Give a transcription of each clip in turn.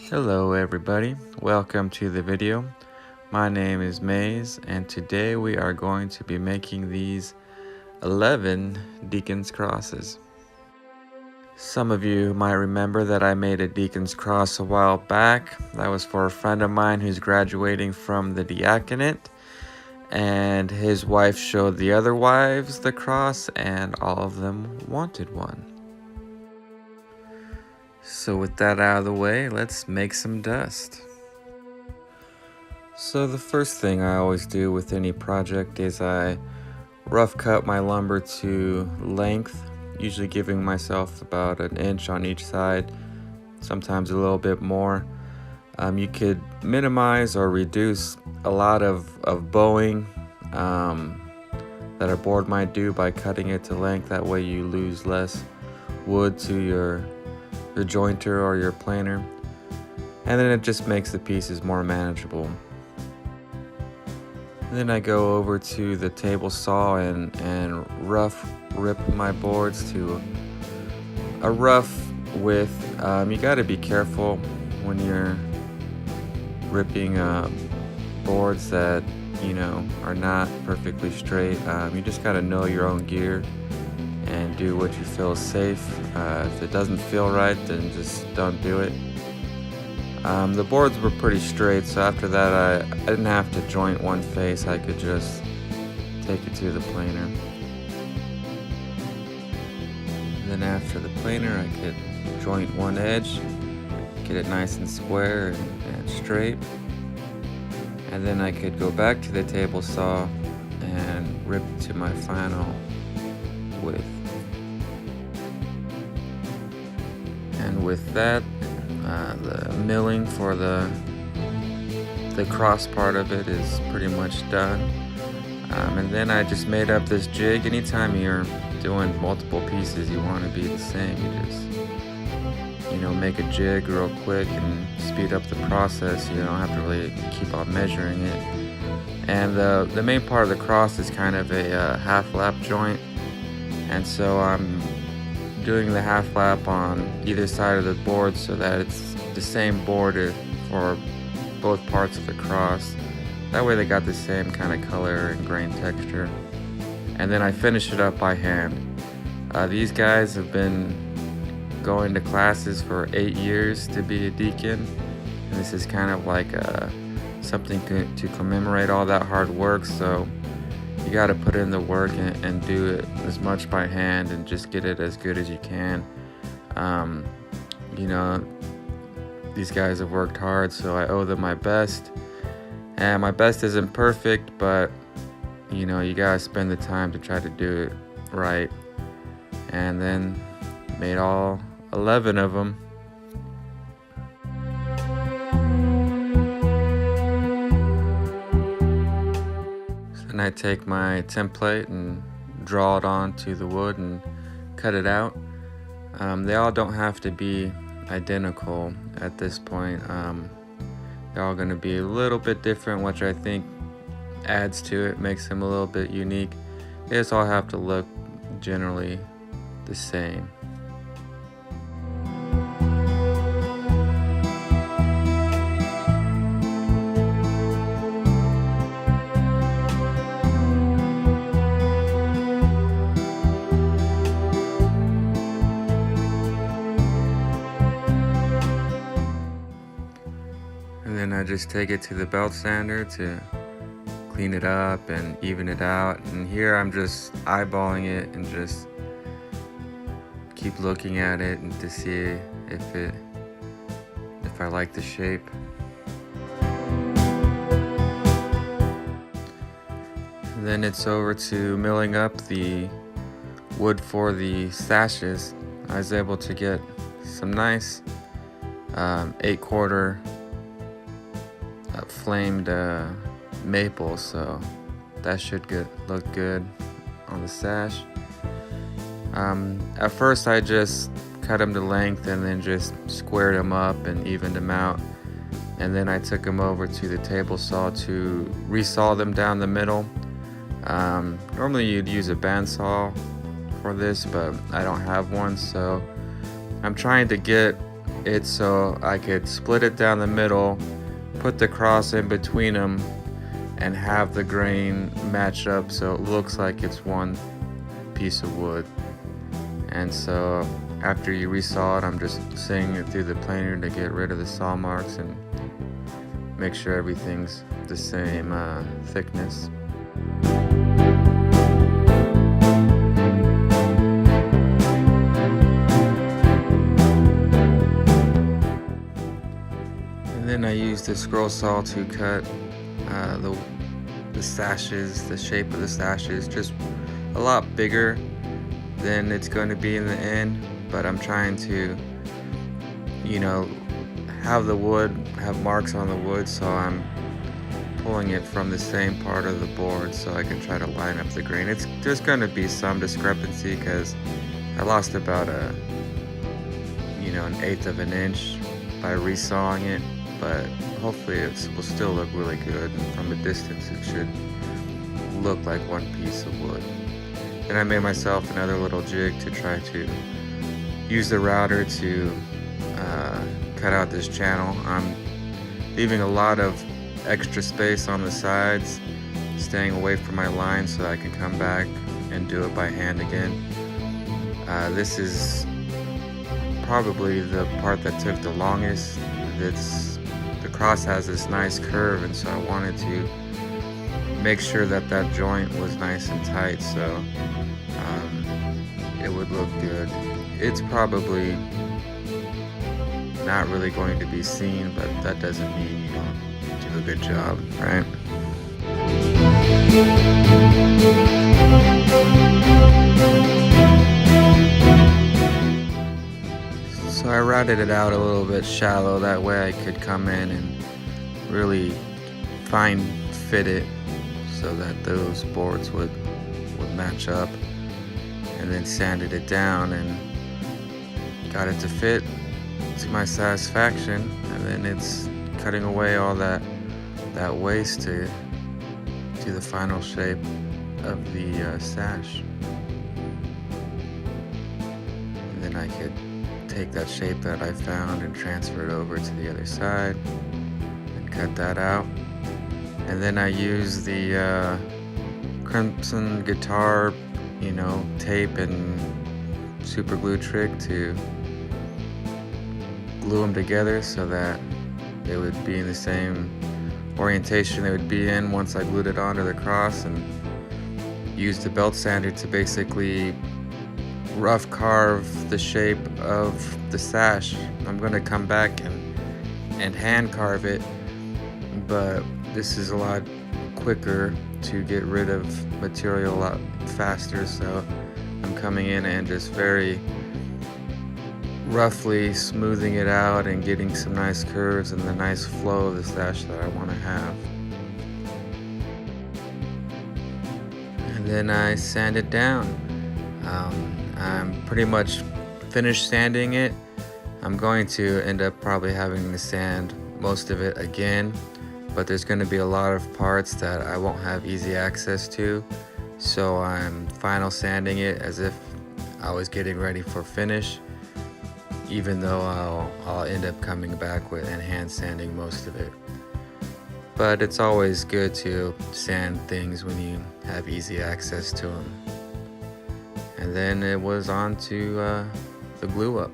Hello everybody, welcome to the video. My name is Maze and today we are going to be making these 11 Deacon's crosses. Some of you might remember that I made a Deacon's cross a while back. That was for a friend of mine who's graduating from the diaconate, and his wife showed the other wives the cross and all of them wanted one. So with that out of the way, let's make some dust. So the first thing I always do with any project is I rough cut my lumber to length, usually giving myself about an inch on each side, sometimes a little bit more. You could minimize or reduce a lot of bowing that a board might do by cutting it to length. That way you lose less wood to your jointer or your planer, and then it just makes the pieces more manageable. And then I go over to the table saw and rough rip my boards to a rough width. You got to be careful when you're ripping boards that are not perfectly straight. You just got to know your own gear and do what you feel is safe. If it doesn't feel right, then just don't do it. The boards were pretty straight, so after that I didn't have to joint one face. I could just take it to the planer. And then after the planer, I could joint one edge, get it nice and square and straight. And then I could go back to the table saw and rip to my final width. And with that, the milling for the cross part of it is pretty much done. And then I just made up this jig. Anytime you're doing multiple pieces, you want to be the same. You just make a jig real quick and speed up the process. You don't have to really keep on measuring it. And the main part of the cross is kind of a half lap joint, and so I'm doing the half lap on either side of the board so that it's the same board for both parts of the cross. That way they got the same kind of color and grain texture. And then I finish it up by hand. These guys have been going to classes for 8 years to be a deacon, and this is kind of like something to commemorate all that hard work. So you got to put in the work and do it as much by hand and just get it as good as you can. These guys have worked hard, so I owe them my best. And my best isn't perfect, but you gotta spend the time to try to do it right. And then made all 11 of them. And I take my template and draw it onto the wood and cut it out. They all don't have to be identical at this point. They're all going to be a little bit different, which I think adds to it, makes them a little bit unique. They just all have to look generally the same. And then I just take it to the belt sander to clean it up and even it out. And here I'm just eyeballing it and just keep looking at it and to see if I like the shape. And then it's over to milling up the wood for the sashes. I was able to get some nice 8/4 flamed maple, so that should look good on the sash. At first I just cut them to length and then just squared them up and evened them out, and then I took them over to the table saw to resaw them down the middle. Normally you'd use a bandsaw for this, but I don't have one, so I'm trying to get it so I could split it down the middle, put the cross in between them, and have the grain match up so it looks like it's one piece of wood. And so after you resaw it, I'm just sanding it through the planer to get rid of the saw marks and make sure everything's the same thickness. And then I use the scroll saw to cut the sashes, the shape of the sashes, just a lot bigger than it's going to be in the end, but I'm trying to, you know, have marks on the wood, so I'm pulling it from the same part of the board so I can try to line up the grain. There's going to be some discrepancy because I lost about an 1/8 of an inch by resawing it, but hopefully it will still look really good, and from a distance it should look like one piece of wood. And I made myself another little jig to try to use the router to cut out this channel. I'm leaving a lot of extra space on the sides, staying away from my line so I can come back and do it by hand again. This is probably the part that took the longest. The cross has this nice curve, and so I wanted to make sure that that joint was nice and tight so it would look good. It's probably not really going to be seen, but that doesn't mean you don't do a good job, right? So I routed it out a little bit shallow, that way I could come in and really fine fit it so that those boards would match up, and then sanded it down and got it to fit to my satisfaction. And then it's cutting away all that waste to the final shape of the sash. And then I could take that shape that I found and transfer it over to the other side and cut that out. And then I use the Crimson guitar, tape and super glue trick to glue them together so that they would be in the same orientation they would be in once I glued it onto the cross, and used the belt sander to basically rough carve the shape of the sash. I'm going to come back and hand carve it, but this is a lot quicker to get rid of material a lot faster, so I'm coming in and just very roughly smoothing it out and getting some nice curves and the nice flow of the sash that I want to have. And then I sand it down. I'm pretty much finished sanding it. I'm going to end up probably having to sand most of it again, but there's going to be a lot of parts that I won't have easy access to, so I'm final sanding it as if I was getting ready for finish, even though I'll end up coming back with and hand sanding most of it. But it's always good to sand things when you have easy access to them. And then it was on to the glue up.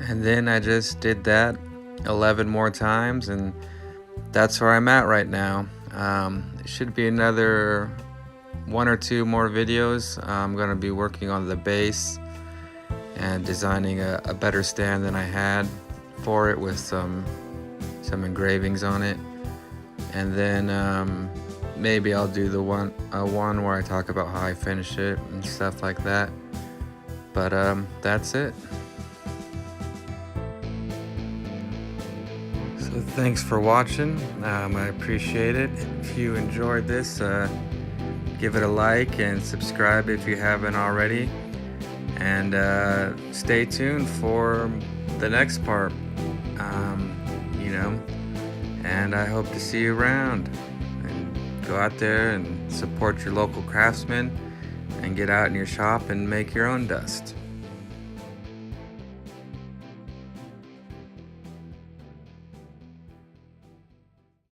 And then I just did that 11 more times, and that's where I'm at right now. It should be another 1 or 2 more videos. I'm going to be working on the base and designing a better stand than I had for it, with some engravings on it. And then maybe I'll do the one where I talk about how I finish it and stuff like that. But that's it. So thanks for watching. I appreciate it. If you enjoyed this, give it a like and subscribe if you haven't already. And stay tuned for the next part. And I hope to see you around. And go out there and support your local craftsmen and get out in your shop and make your own dust.